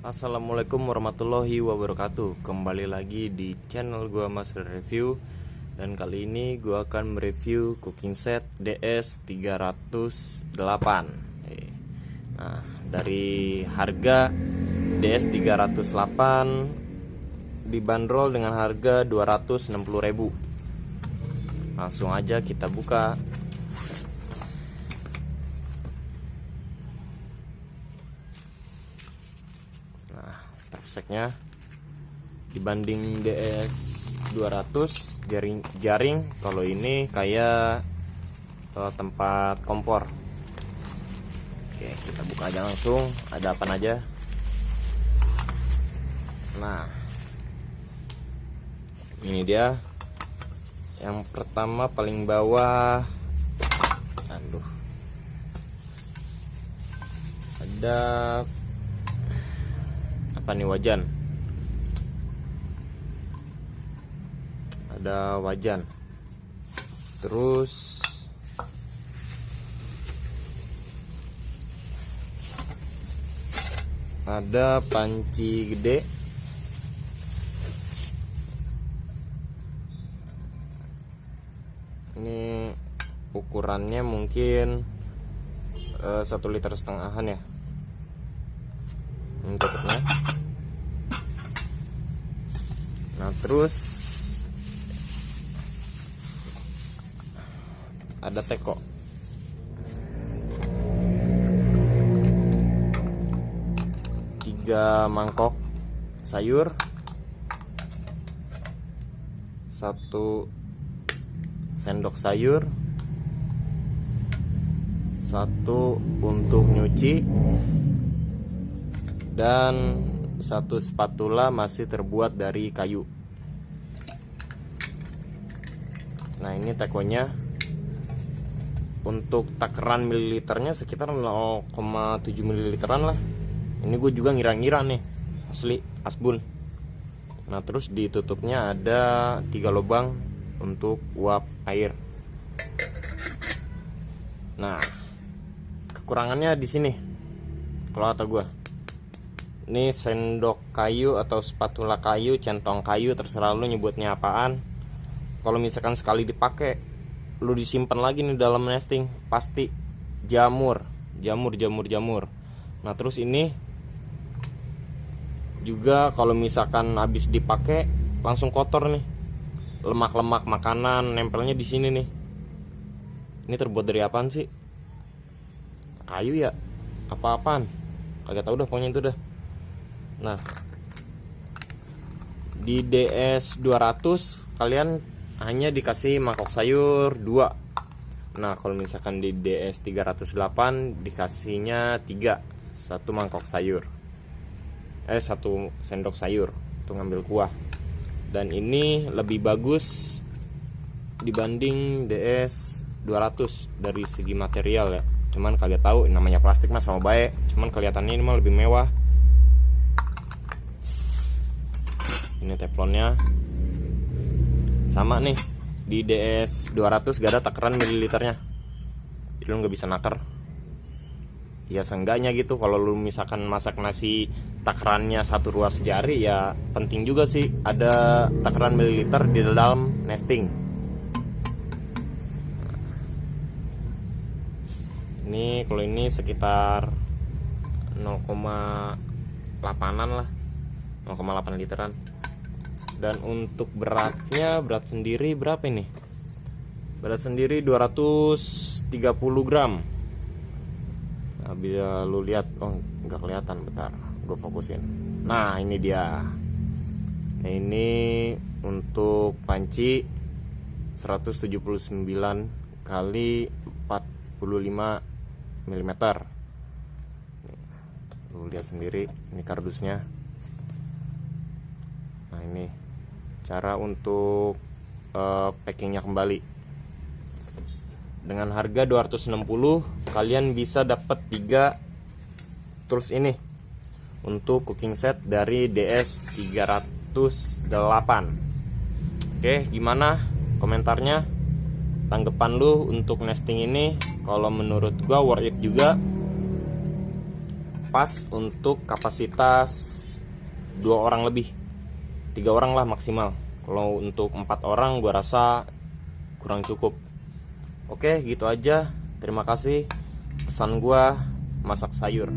Assalamualaikum warahmatullahi wabarakatuh. Kembali lagi di channel gua Mas Review. Dan kali ini gua akan mereview cooking set DS308. Nah, dari harga DS308 dibanderol dengan harga 260.000. Langsung aja kita buka. Tafseknya dibanding DS200 jaring kalau ini kayak tempat kompor. Oke, kita buka aja langsung. Ada apa aja? Nah, ini dia. Yang pertama paling bawah. Aduh. Ada apa nih, wajan. Ada wajan. Terus ada panci gede. Ini ukurannya mungkin 1,5 literan ya. Ini tutupnya. Nah, terus ada teko. Tiga mangkok sayur. 1 sendok sayur. 1 untuk nyuci. Dan 1 spatula masih terbuat dari kayu. Nah, ini tekonya. Untuk takaran mililiternya sekitar 0,7 mililiteran lah. Ini gue juga ngira-ngira nih, asli asbun. Nah, terus ditutupnya ada 3 lubang untuk uap air. Nah, kekurangannya di sini kalau kata gue. Ini sendok kayu atau spatula kayu, centong kayu, terserah lu nyebutnya apaan. Kalau misalkan sekali dipakai, lu disimpan lagi nih dalam nesting, pasti jamur. Nah, terus ini juga kalau misalkan habis dipakai langsung kotor nih. Lemak-lemak makanan nempelnya di sini nih. Ini terbuat dari apaan sih? Kayu ya? Apa-apaan? Kagak tahu dah, pokoknya itu dah. Nah, di DS200 kalian hanya dikasih mangkok sayur 2. Nah, kalau misalkan di DS308 dikasihnya 3. 1 mangkok sayur. 1 sendok sayur untuk ngambil kuah. Dan ini lebih bagus dibanding DS200 dari segi material ya. Cuman kagak tahu, namanya plastik mah sama baik. Cuman kelihatannya ini mah lebih mewah. Ini teflonnya sama nih. Di DS200 gak ada takaran mililiternya, jadi lu gak bisa naker. Ya seenggaknya gitu, kalau lu misalkan masak nasi takarannya 1 ruas jari, ya penting juga sih ada takaran mililiter di dalam nesting. Ini kalau ini sekitar 0,8an lah, 0,8 literan. Dan untuk beratnya, berat sendiri berapa ini? Berat sendiri 230 gram. Nah, bisa lu lihat. Oh, nggak kelihatan, bentar gue fokusin. Nah, ini dia. Nah, ini untuk panci 179 kali 45 mm. Lu lihat sendiri, ini kardusnya. Nah, ini cara untuk packingnya kembali. Dengan harga 260 kalian bisa dapat 3 tools ini untuk cooking set dari DS308. Oke, gimana komentarnya? Tanggapan lu untuk nesting ini? Kalau menurut gua worth it juga. pas untuk kapasitas 2 orang lebih, 3 orang lah maksimal. Kalau untuk 4 orang gua rasa kurang cukup. Oke, gitu aja. Terima kasih. Pesan gua masak sayur.